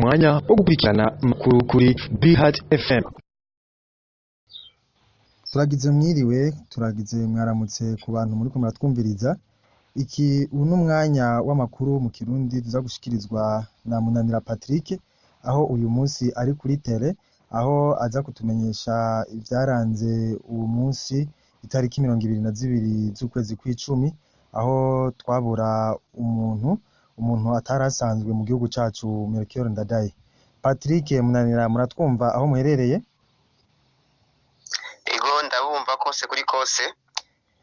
umwanya wo gukurikirana amakuru kuri Bihad FM. Turagize mwiriwe, turagize mwaramutse ku bantu muri ko muratwumviriza. Iki uno mwanya w'amakuru mu Kirundi tuza gushikirizwa na Munanira Patrick, aho uyu munsi ari kuri tele, aho aza kutumenyesha ibyaranze uwo munsi itariki 22 z'ukwezi kw'icumi, aho twabura umuntu atarasanzwe mu gihugu cacu Melchior NDADAYE. Patrick Munanira, muratwumva aho muherereye? Ego ndabumva kose kuri kose.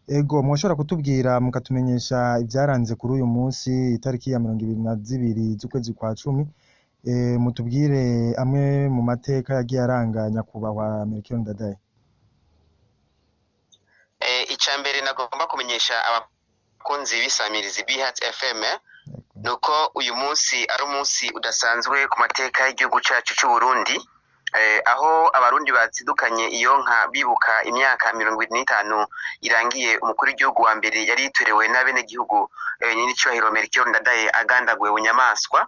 Ego mwoshobora kutubwira mukatumenyesha ibyaranze kuri uyu munsi itariki ya 22 z'ukwezi kwa cumi, mutubwire amwe mu mateka yagiye aranga nyakubahwa Melchior NDADAYE. Icambere nagomba kumenyesha abakunzi b'isamirizi Bihad FM nuko uyu munsi ari umunsi udasanzwe ku mateka y'igihugu cacu c'u Burundi, aho abarundi batsidukanye iyo nka bibuka imyaka 25 irangiye umukuru w'igihugu wa mbere yari yitorewe n'abene gihugu nyiricubahiro Melchior NDADAYE agandaguwe bunyamaswa.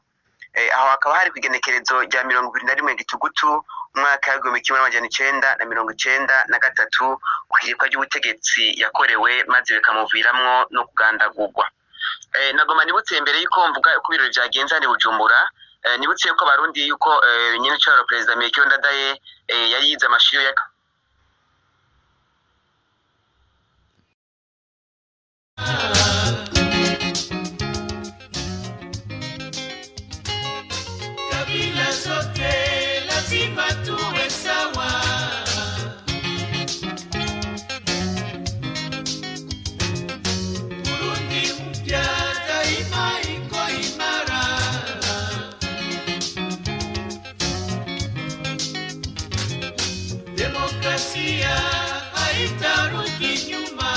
Aho hakaba hari kwigenekerezo rya 21 gitugutu umwaka wa 1993 kwirikwa ry'ubutegetsi yakorewe maze bikamuviramwo no kugandagurwa. Nagoma nibutse mbere yuko mvuga uko ibirori vyagenze ari Bujumbura, nibutse yuko abarundi yuko nyene cyo President Melchior NDADAYE yari yize amashuri ya kabila zote lazima tuwe sawa. Burundi mpya daima iko imara. Demokrasia haitarudi nyuma.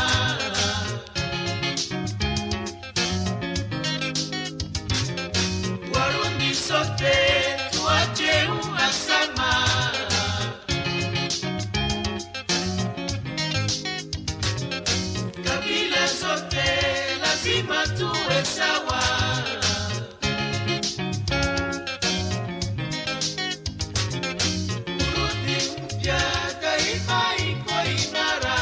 Warundi sote tuache uhasama. Kabila zote lazima tuwe sawa. Burundi mpya daima iko imara.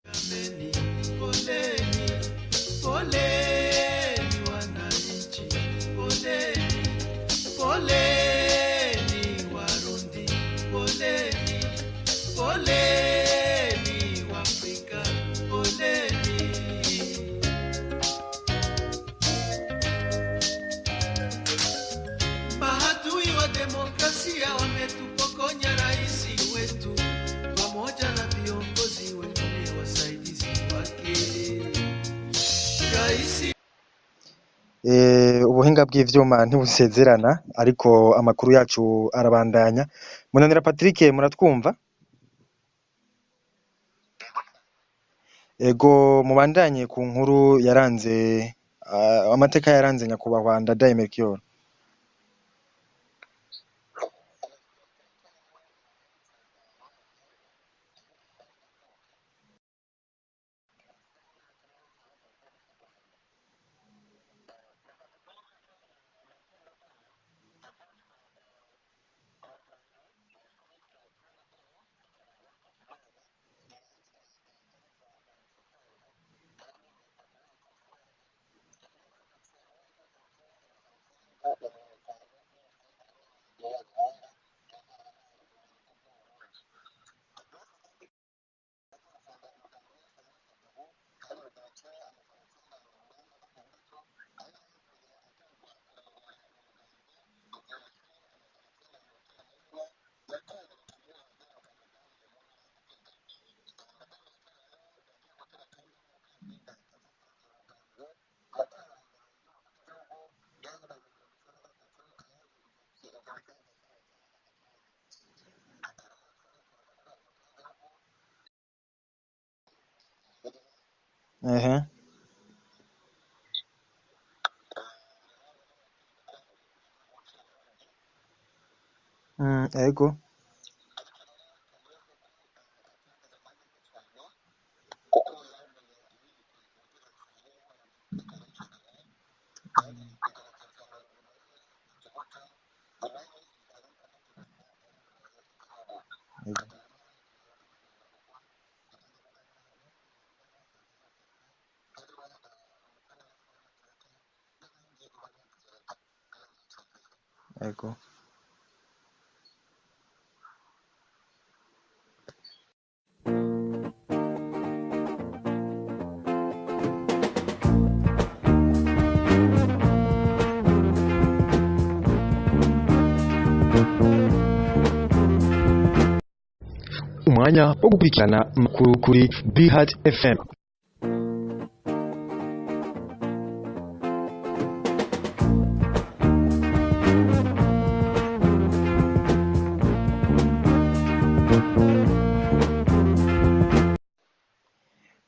Poleni, poleni wananchi, poleni, poleni Warundi, poleni, poleni Waafrika, poleni. Maadui wa demokrasia wametupokonya raisi wetu pamoja na viongozi wengine wasaidizi wake. Raisi Ubuhinga bw'ivyuma ntibusezerana, ariko amakuru yacu arabandanya. Munanira Patrick, muratwumva? Ego mubandanye ku nkuru yaranze amateka yaranze nyakubahwa NDADAYE Melchior. ehe, ego, ego. umwanya wo gukurikirana amakuru kuri BHAT FM.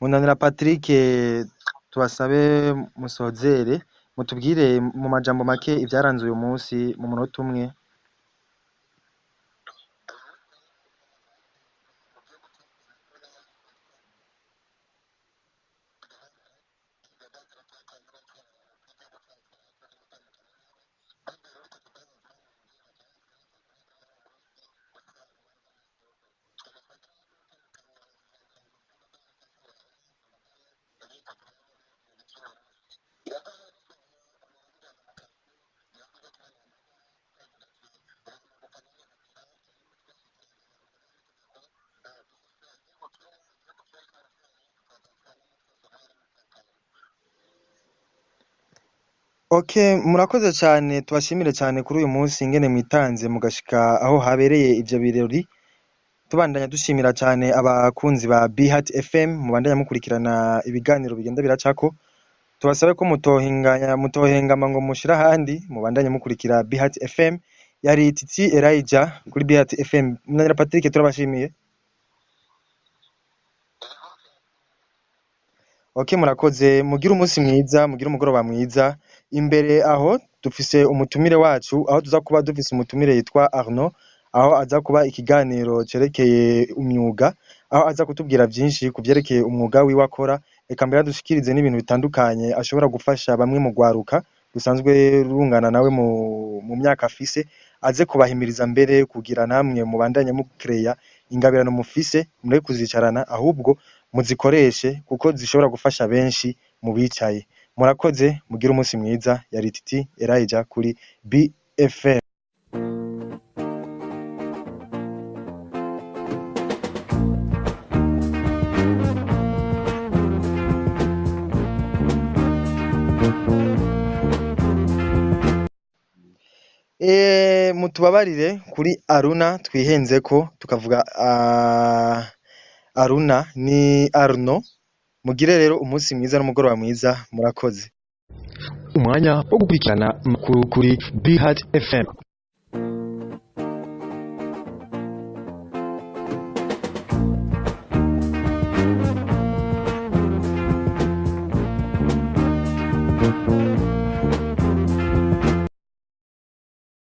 Munanira Patrick, tubasabe musozere mutubwire mu majambo make ibyaranze uyu munsi mu munota umwe. Okay, murakoze cyane, tubashimire cyane kuri uyu munsi ingene mwitanze mugashika aho habereye ivyo birori. Tubandanya dushimira cyane abakunzi ba BHAT FM mubandanya mukurikirana ibiganiro bigenda biracako. Tubasabe ko mutohengama ngo mushira handi mubandanye mukurikira BHAT FM. Yari Titi Elijah kuri BHAT FM. Munanira Patrick, turabashimiye. Okay, murakoze, mugira umunsi mwiza, mugira umugoroba mwiza. Imbere aho dufise umutumire wacu, aho tuza kuba dufise umutumire yitwa Arno, aho aza kuba ikiganiro cerekeye umwuga, aho aza kutubwira byinshi kuvyerekeye umwuga wiwe akora, eka mbere dushikirize n'ibintu bitandukanye ashobora gufasha bamwe mu gwaruka rusanzwe rungana nawe mu myaka afise, aze kubahimiriza mbere kugira namwe mubandanye mukreya ingabirano mufise, mure kuzicarana ahubwo muzikoreshe kuko zishobora gufasha benshi mu bicaye. Murakoze, mugira umunsi mwiza. Yari Titi Elijah kuri BFM. Mutubabarire kuri Aruna twihenzeko tukavuga Aruna ni Arno. Mugire rero umunsi mwiza n'umugoroba mwiza, murakoze. umwanya wo gukurikirana amakuru kuri BHAT FM.